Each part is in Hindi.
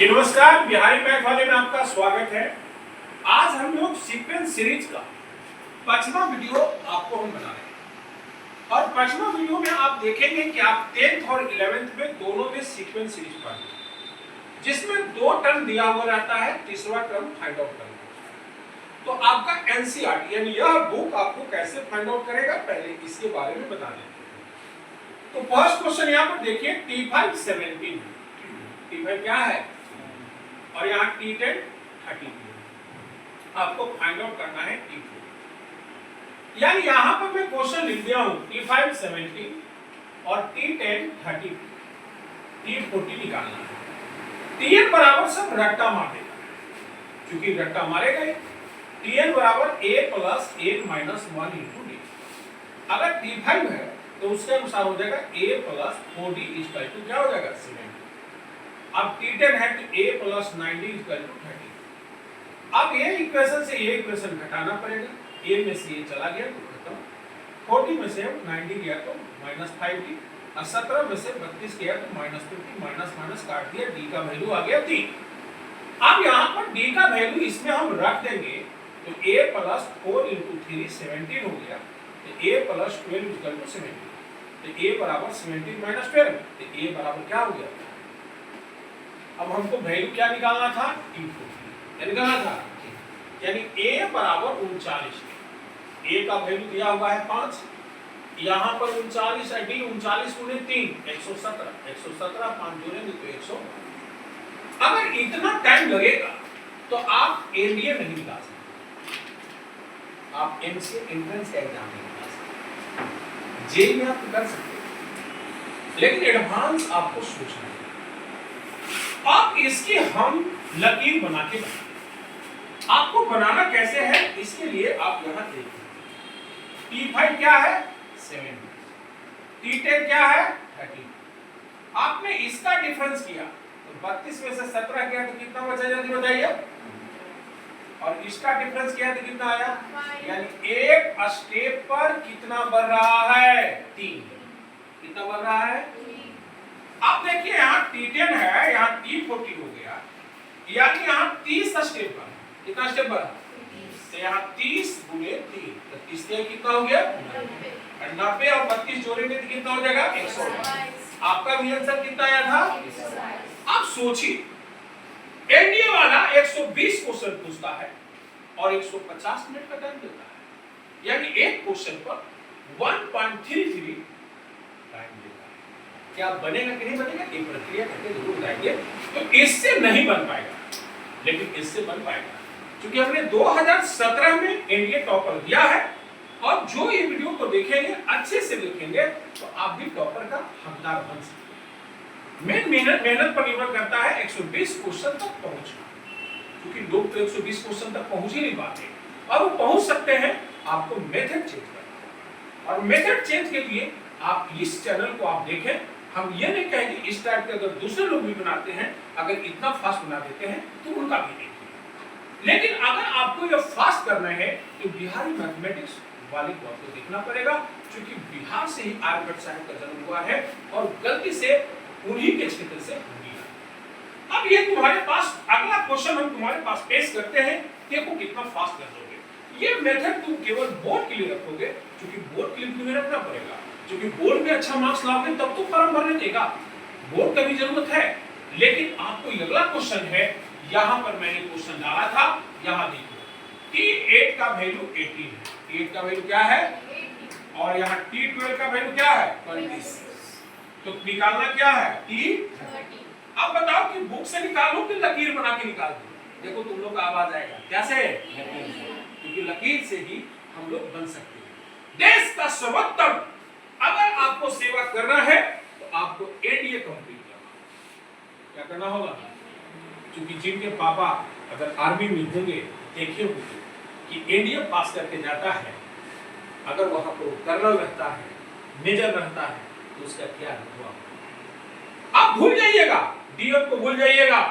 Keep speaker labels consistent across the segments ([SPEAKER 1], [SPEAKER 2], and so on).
[SPEAKER 1] नमस्कार, बिहारी मैथ वाले में आपका स्वागत है। आज हम लोग सीक्वेंस सीरीज का 5वां वीडियो आपको हम बना रहे हैं और 5वां वीडियो में आप देखेंगे कि आप 10th और 11th में दोनों में सीक्वेंस सीरीज पढ़ेंगे, जिसमें दो टर्म दिया हुआ रहता है, तीसरा टर्म फाइंड आउट करना होता है। तो आपका एनसीईआरटी यानी यह बुक आपको कैसे फाइंड आउट करेगा, पहले इसके बारे में बता देते हैं। तो फर्स्ट क्वेश्चन यहाँ पर देखिए, T5 17, T5 क्या है और यहाँ T10 32 आपको फाइंड आउट करना है T4। यानी यहाँ पर मैं क्वेश्चन लिख दिया हूँ T5 17 और T10 32, T40 निकालना है। Tn बराबर सब रट्टा मार देगा, क्योंकि रट्टा मारेगा ही। Tn बराबर a plus a minus 1 into D. अगर T5 है तो उसके अनुसार हो जाएगा a plus 4d equal to क्या हो जाएगा 70। अब T10 है तो a प्लस 90 इक्वल टू 30। अब ये इक्वेशन से ये इक्वेशन घटाना पड़ेगा, a में से ये चला गया तो खत्म, 40 में से 90 गया तो माइनस 5d, और 17 में से 32 गया तो माइनस 50, माइनस माइनस काट दिया, d का वैल्यू आ गया 3। अब यहाँ पर d का वैल्यू इसमें हम रख देंगे तो a प्लस 4 इंटू 3 17 हो गया, तो a प्लस 12 इक्वल टू 70, तो a बराबर 17 माइनस 12, तो a बराबर क्या हो गया। अब हमको वैल्यू क्या निकालना था, T4 निकालना था, यानी a बराबर 39। a का वैल्यू दिया हुआ है 5, यहाँ पर 39 है, d 39 गुणे 3 117, 117 5 जोड़ेंगे तो 100। अगर इतना टाइम लगेगा तो आप एनडीए नहीं निकाल सकते, आप एमसीए एंट्रेंस का एग्जाम नहीं निकाल सकते, जेई में आप कर सकते हैं, लेकिन एडवांस आपको सोचना है। अब इसकी हम लकीर बना के बनाएंगे। आपको बनाना कैसे है, इसके लिए आप यहां देखिए, T5 क्या है 7, T10 क्या है 30। आपने इसका डिफरेंस किया तो 32 में से 17 किया तो कितना बचा, जल्दी बताइए। और इसका डिफरेंस किया तो कितना आया, यानी एक स्टेप पर कितना बढ़ रहा है 3, कितना बढ़ रहा है। अब देखिए यहाँ T10 है, यहाँ T40 हो गया, यानी यहाँ 30 स्टेप पर, कितना स्टेप पर, तो यहाँ 30 गुणे 3, तो 30 कितना हो गया 90, और 32 जोड़ेंगे तो कितना हो जाएगा 100। आपका भी आंसर कितना आया था। अब सोचिए एनडीए वाला 120 क्वेश्चन पूछता है और 150 मिनट का टाइम देता है, यानी एक क्वेश्चन पर 1.33 टाइम देता है। क्या बनेगा कि नहीं बनेगा, ये प्रक्रिया करके जरूर बताएंगे। तो इससे नहीं बन पाएगा, लेकिन इससे बन पाएगा, क्योंकि हमने 2017 में एनडीए टॉपर दिया है, और जो ये वीडियो को देखेंगे, अच्छे से देखेंगे, तो आप भी टॉपर का हकदार बन सकते हैं। मेहनत पर निर्भर करता है 120 क्वेश्चन तक पहुंचना, क्योंकि लोग तो 120 क्वेश्चन तक पहुंच ही नहीं पाते, और वो पहुंच सकते हैं। आपको मेथड चेंज करना, और मेथड चेंज के लिए आप इस चैनल को आप देखें। हम ये नहीं कहेंगे इस टाइप के अगर दूसरे लोग भी बनाते हैं, अगर इतना फास्ट बना देते हैं तो उनका भी देखिए, लेकिन अगर आपको ये फास्ट करना है तो बिहारी मैथमेटिक्स वाले को आपको देखना पड़ेगा, क्योंकि बिहार से ही आर्यभट्ट साहब का जन्म हुआ है, और गलती से उन्हीं के क्षेत्र से हुई। अब ये तुम्हारे पास अगला क्वेश्चन हम तुम्हारे पास पेश करते हैं, देखो कितना फास्ट कर दोगे। ये मेथड तुम केवल बोर्ड के लिए रखोगे, क्योंकि बोर्ड के लिए तुम्हें रखना पड़ेगा, क्योंकि बोर्ड में अच्छा मार्क्स लाओगे तब तो फॉर्म भरने देगा, बोर्ड का भी जरूरत है। लेकिन आपको अगला क्वेश्चन है, यहां पर मैंने क्वेश्चन डाला था, यहां देखो T8 का वैल्यू 18 है, T8 का वैल्यू क्या है, और यहाँ T12 का वैल्यू क्या है 20, तो निकालना क्या है T30। अब बताओ कि बुक से निकालो कि लकीर बना के निकाल दो। देखो तुम लोग का आवाज आएगा कैसे, क्योंकि लकीर से ही हम लोग बन सकते हैं। देश का सर्वोत्तम अगर आपको सेवा करना है तो आपको एनडीए कंप्लीट करना, क्या करना होगा, क्योंकि जिनके पापा अगर आर्मी में होंगे देखे होंगे कि एनडीए पास करके जाता है, अगर वहां पर कर्नल रहता है, मेजर रहता है, तो उसका क्या हुआ। आप भूल जाइएगा, डीएम को भूल जाइएगा,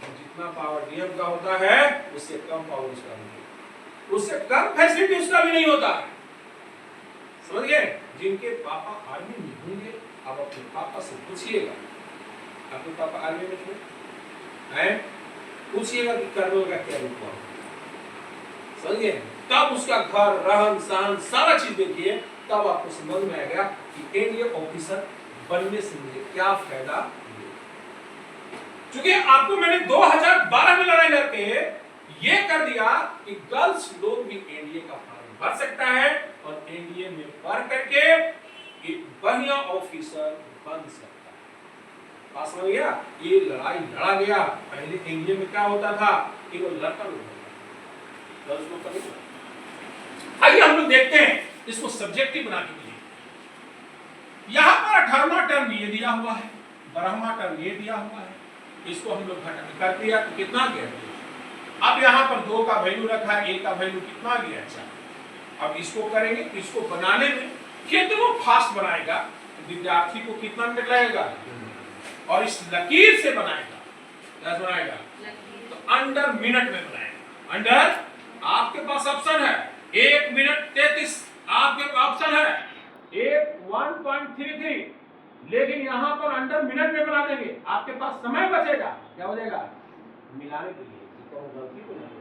[SPEAKER 1] जितना पावर डीएम का होता है उससे कम पावर उसका नहीं, उससे कम फैसिलिटी उसका भी नहीं होता है, समझ गए। जिनके पापा आर्मी में होंगे, आप अपने पापा से पूछिएगा आपके पापा आर्मी में थे हैं, पूछिएगा कि कर्नल का क्या रूप हुआ, समझिए। तब उसका घर, रहन सहन, सारा चीज देखिए, तब आपको समझ में आएगा कि एनडीए ऑफिसर बनने से मुझे क्या फायदा। क्योंकि आपको मैंने 2012 में लड़ाई लड़के ये कर दिया कि गर्ल्स लोग भी एनडीए का फॉर्म भर सकता है और एनडीए में भर करके एक बढ़िया ऑफिसर बन सकता है। पास हो गया, ये लड़ाई लड़ा गया। पहले एनडीए में क्या होता था, केवल लड़का लोग होता था, गर्ल्स लोग नहीं होता। आइए हम लोग देखते हैं इसको सब्जेक्टिव बनाने के लिए। यहां पर 18वां टर्म ये दिया हुआ है, 12वां टर्म ये दिया हुआ है, इसको हम लोग घटा कर दिया तो कितना गया। अब यहाँ पर 2 का वैल्यू रखा है, 1 का वैल्यू कितना गया, 4। अब इसको करेंगे, इसको बनाने में कितना फास्ट बनाएगा, विद्यार्थी को कितना मिनट लगेगा, और इस लकीर से बनाएगा, क्या बनाएगा, तो अंडर मिनट में बनाएगा। अंडर, आपके पास ऑप्शन है 1 मिनट 33, आपके पास ऑप्शन है 1.33, लेकिन यहां पर अंडर मिनट में बना देंगे, आपके पास समय बचेगा, क्या बचेगा, मिलाने के लिए, तो गलती को नहीं।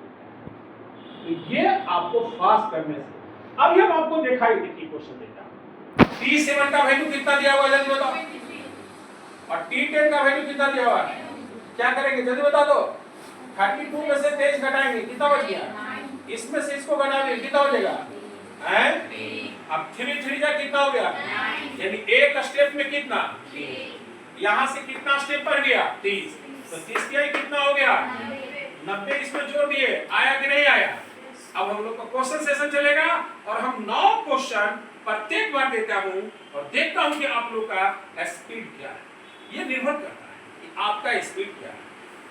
[SPEAKER 1] तो ये आपको फास्ट करने से, अब हम आपको दिखाई देखिए क्वेश्चन देता हूं। T7 का वैल्यू कितना दिया हुआ है जल्दी बताओ, और T10 का वैल्यू कितना दिया हुआ है, क्या करेंगे जल्दी बता दो। 32 में से 23 घटाएंगे, कितना बच गया, इसमें से इसको घटा देंगे, कितना हो जाएगा, अब 3 का कितना हो गया, यानी एक स्टेप में कितना, यहां से कितना स्टेप पर गया, 30, तो 30 का कितना हो गया, 90, इसमें जोड़ दिए, आया कि नहीं आया। अब हम लोग का क्वेश्चन सेशन चलेगा और हम 9 क्वेश्चन प्रत्येक बार देता हूं और देखता हूं कि आप लोग का स्पीड क्या है। ये निर्भर करता है कि आपका स्पीड क्या है।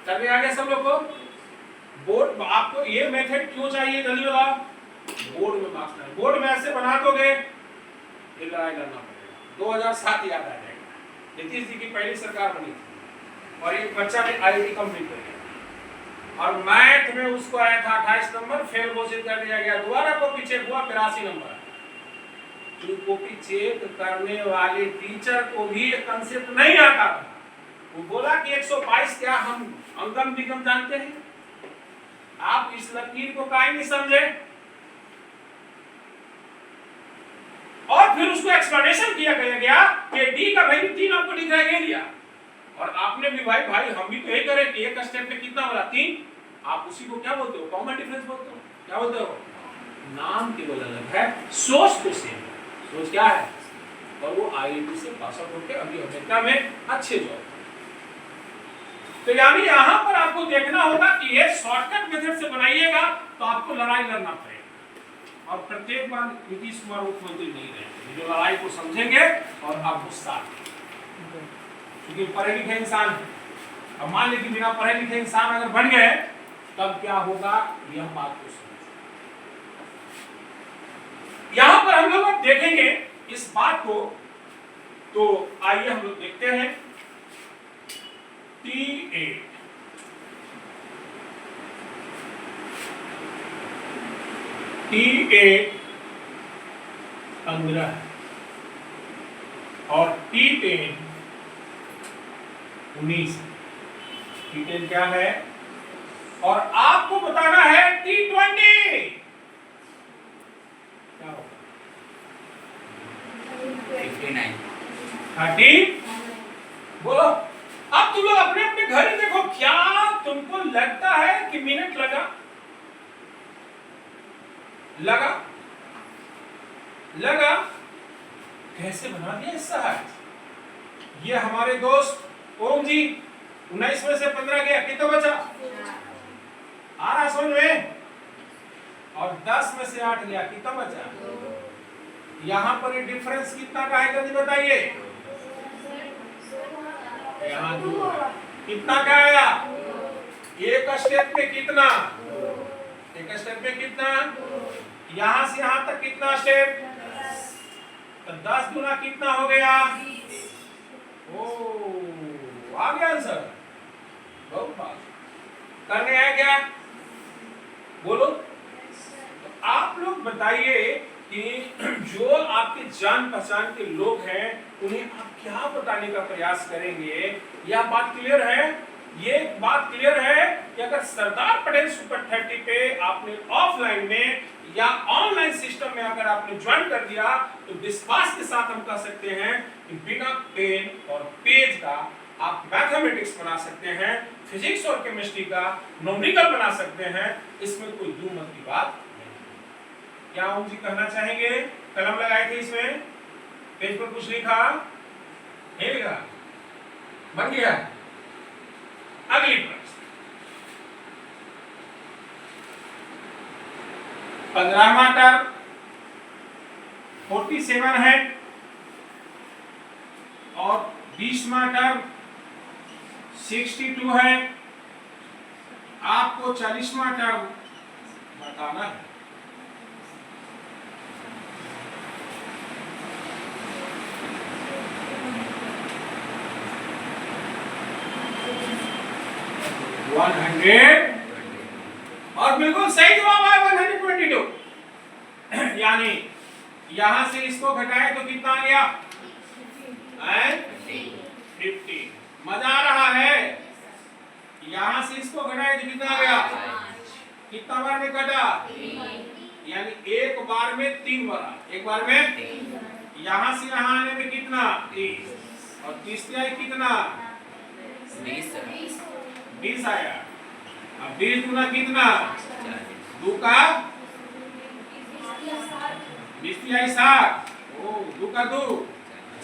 [SPEAKER 1] चलिए आगे सब लोग को बोर्ड, आपको ये मेथड क्यों चाहिए जल्दी बताओ। बोर्ड में मार्क्स नहीं, बोर्ड में ऐसे बना दोगे ये लड़ाई लड़ना पड़ेगा। 2007 याद आ जाएगा, नीतीश जी की पहली सरकार बनी थी और एक बच्चा ने आईआईटी कंप्लीट कर लिया और मैथ में उसको आया था 28 नंबर, फेल घोषित कर दिया गया, दोबारा कॉपी चेक हुआ 83 नंबर। जो कॉपी चेक करने वाले टीचर को भी ये कंसेप्ट नहीं आता था, वो बोला कि 122 क्या हम अंकम विगम जानते हैं, आप इस लकीर को काहे नहीं समझे, और फिर उसको एक्सप्लेनेशन किया गया कि डी का वैल्यू 3 आपको दिखाई दिया और आपने भी भाई हम भी तो यही करें कि एक स्टेप में कितना बना 3, आप उसी को क्या बोलते हो, कॉमन डिफरेंस बोलते हो, क्या बोलते हो, नाम केवल अलग है, सोच तो सेम है। सोच क्या है, और वो आईआईटी से पास आउट होकर अभी अमेरिका में अच्छे जॉब। तो यानी यहां पर आपको देखना होगा कि ये शॉर्टकट मेथड से बनाइएगा तो आपको लड़ाई लड़ना पड़ेगा और प्रत्येक बार नीतीश कुमार मुख्यमंत्री नहीं रहेंगे, जो लड़ाई को समझेंगे और आपको साथ देंगे, क्योंकि पढ़े लिखे इंसान है। अब मान लीजिए बिना पढ़े लिखे इंसान अगर बन गए तब क्या होगा, यह बात को समझ। यहां पर हम लोग देखेंगे इस बात को, तो आइए हम लोग देखते हैं T8 15 और T10 19। T10 क्या है और आपको बताना है T20 क्या होगा,
[SPEAKER 2] 59
[SPEAKER 1] 30। बोलो अब तुम लोग अपने अपने घर ही देखो, क्या तुमको लगता है कि मिनट लगा कैसे बना दिया सहज। ये हमारे दोस्त ओम जी 19 में से 15 गया, कितना बचा, आ रहा समझ में, और 10 में से 8 गया, कितना बचा, यहां पर ये डिफरेंस कितना का है जल्दी बताइए, यहाँ कितना का आया, एक स्टेप में कितना, एक स्टेप में कितना, यहां से यहां तक कितना स्टेप, तो 10 गुना कितना हो गया, ओ आ गया आंसर, बहुत बात करने आया क्या, बोलो। तो आप लोग बताइए कि जो आपके जान पहचान के लोग हैं उन्हें आप क्या बताने का प्रयास करेंगे यह बात क्लियर है? ये बात क्लियर है कि अगर सरदार पटेल सुपर 30 पे आपने ऑफलाइन में या ऑनलाइन सिस्टम में अगर आपने ज्वाइन कर दिया तो विश्वास के साथ हम कह सकते हैं कि बिना पेन और पेज का आप मैथमेटिक्स बना सकते हैं, फिजिक्स और केमिस्ट्री का न्यूमेरिकल बना सकते हैं। इसमें कोई दो मत की बात नहीं। क्या ओम जी कहना चाहेंगे? कलम लगाए थे इसमें, पेज पर कुछ लिखा नहीं? लिखा बन गया। अगली प्रश्न 15वां टर्म 47 है और 20वां टर्म 62 है। आपको 40वां टर्म बताना है। और बिल्कुल सही जवाब है 122। यानी यहां से इसको घटाए तो कितना आ गया? 50। मजा आ रहा है? यहां से इसको घटाए तो कितना आ गया? कितना बार में घटा? यानी एक बार में 3 बार। एक बार में यहां से यहां आने में कितना? 30 और 30 कितना? 20 आया। अब 20 गुना कितना? 2 का 20 60। ओ 2 का 2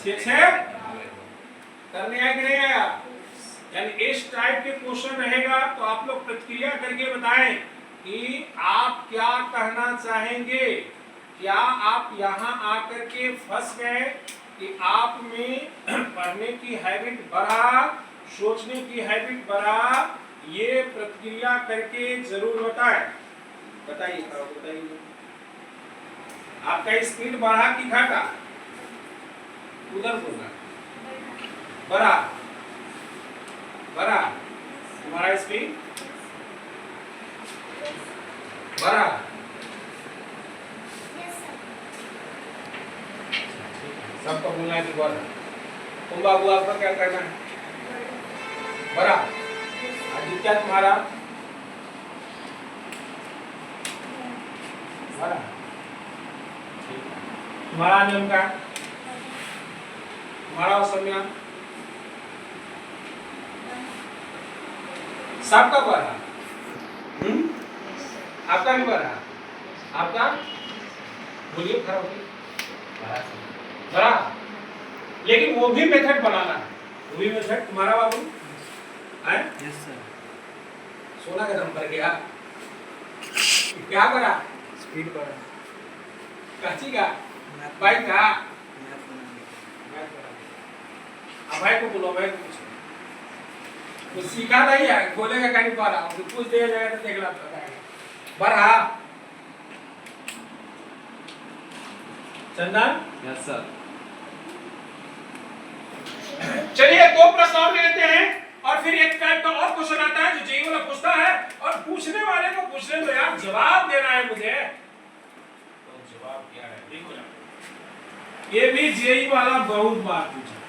[SPEAKER 1] 6 करने आया कि नहीं आया? यानी इस टाइप के क्वेश्चन रहेगा तो आप लोग प्रतिक्रिया करके बताएं कि आप क्या कहना चाहेंगे। क्या आप यहाँ आकर के फंस गए कि आप में पढ़ने की हैबिट बढ़ा, सोचने की हैबिट बढ़ा? ये प्रतिक्रिया करके जरूर बताएं। बताइए बताइए, आपका स्पीड बढ़ा कि घटा? उधर बोलना। बढ़ा बढ़ा। तुम्हारा स्पीड बढ़ा। सबको बोलना है कि बढ़ा। तुम बाबू आपका क्या करना है? बढ़ा। आदित्य तुम्हारा बढ़ा। तुम्हारा नियम का, तुम्हारा असमिया सबका बढ़ा। आपका भी बढ़ा। आपका बोलिए खड़ा होगी बढ़ा। लेकिन वो भी मेथड बनाना है। वो भी मेथड तुम्हारा बाबू है? Yes sir. 16 का दम पर गया। क्या बढ़ा? स्पीड बढ़ा। काची का? बाइक का? भाई को बोलो, भाई को पूछो। तो सीखा नहीं है, बोलेगा कहीं पढ़ा, कुछ देर जाएगा तो देख ला बढ़ा। चंदन? Yes sir. चलिए 2 प्रश्न और लेते हैं और फिर एक टाइप का और क्वेश्चन आता है जो जेईई वाला पूछता है और पूछने वाले को पूछने दो यार, जवाब देना है मुझे। तो जवाब क्या है देखो यार, ये भी जेईई वाला बहुत बार पूछा।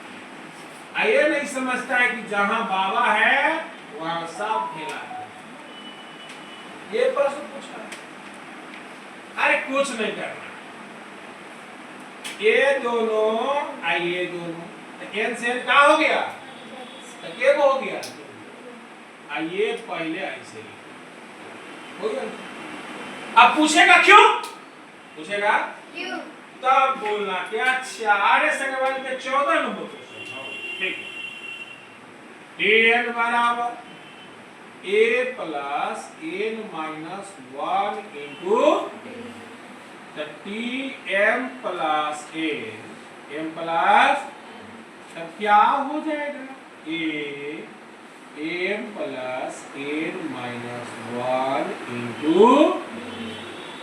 [SPEAKER 1] ये नहीं समझता है कि जहां बाबा है वहां सब खेला है। ये प्रश्न पूछा है। अरे कुछ नहीं करना, ये दोनों ये दोनों एन से क्या हो गया? के को हो गया। ये पहले ऐसे हो गया। अब पूछेगा क्यों? पूछेगा क्यों? तब बोलना क्या? 4 सवाल के 14 नंबर क्वेश्चन। ठीक है। n बराबर a plus n minus 1 into m plus n plus, तब क्या हो जाएगा? m plus n minus 1 into,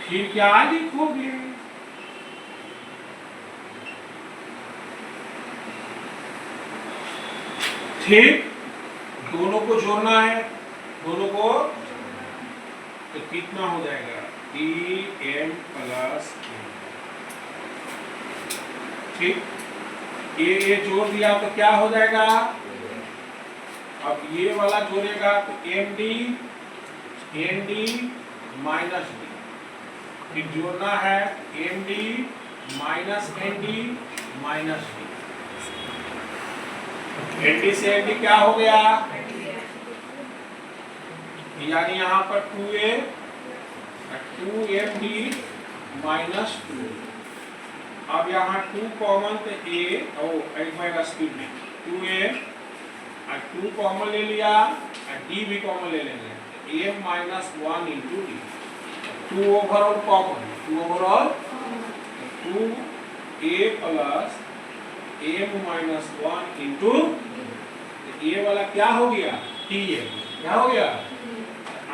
[SPEAKER 1] फिर क्या लिखोगे? ठीक, दोनों को जोड़ना है, दोनों को, तो कितना हो जाएगा? m plus n। ठीक, ये जोड़ दिया तो क्या हो जाएगा? अब ये वाला जोड़ेगा तो एम डी माइनस डी, फिर जोड़ना है M D minus N D minus D. N D से एन डी क्या हो गया, यानी यहाँ पर 2a 2md माइनस 2। अब यहाँ 2 कॉमन तो a और स्पीड में 2a और 2 कॉमन ले लिया और d भी कॉमन ले लेंगे, a minus 1 into D. 2 overall common, 2 overall 2a plus m minus 1 into a वाला क्या हो गया tm, क्या हो गया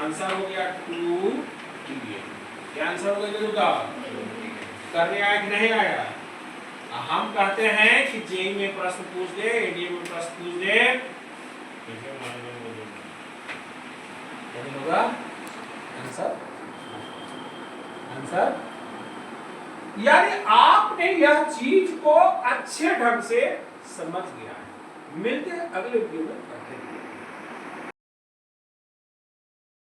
[SPEAKER 1] आंसर हो गया 2 tm। क्या आंसर हो गया का करने आया कि नहीं आया। हम कहते हैं कि जेई में प्रश्न पूछ दे, एडीए में प्रश्न पूछ दे, होगा आंसर। आंसर यानी आपने यह चीज को अच्छे ढंग से समझ गया है। मिलते हैं अगले वीडियो में।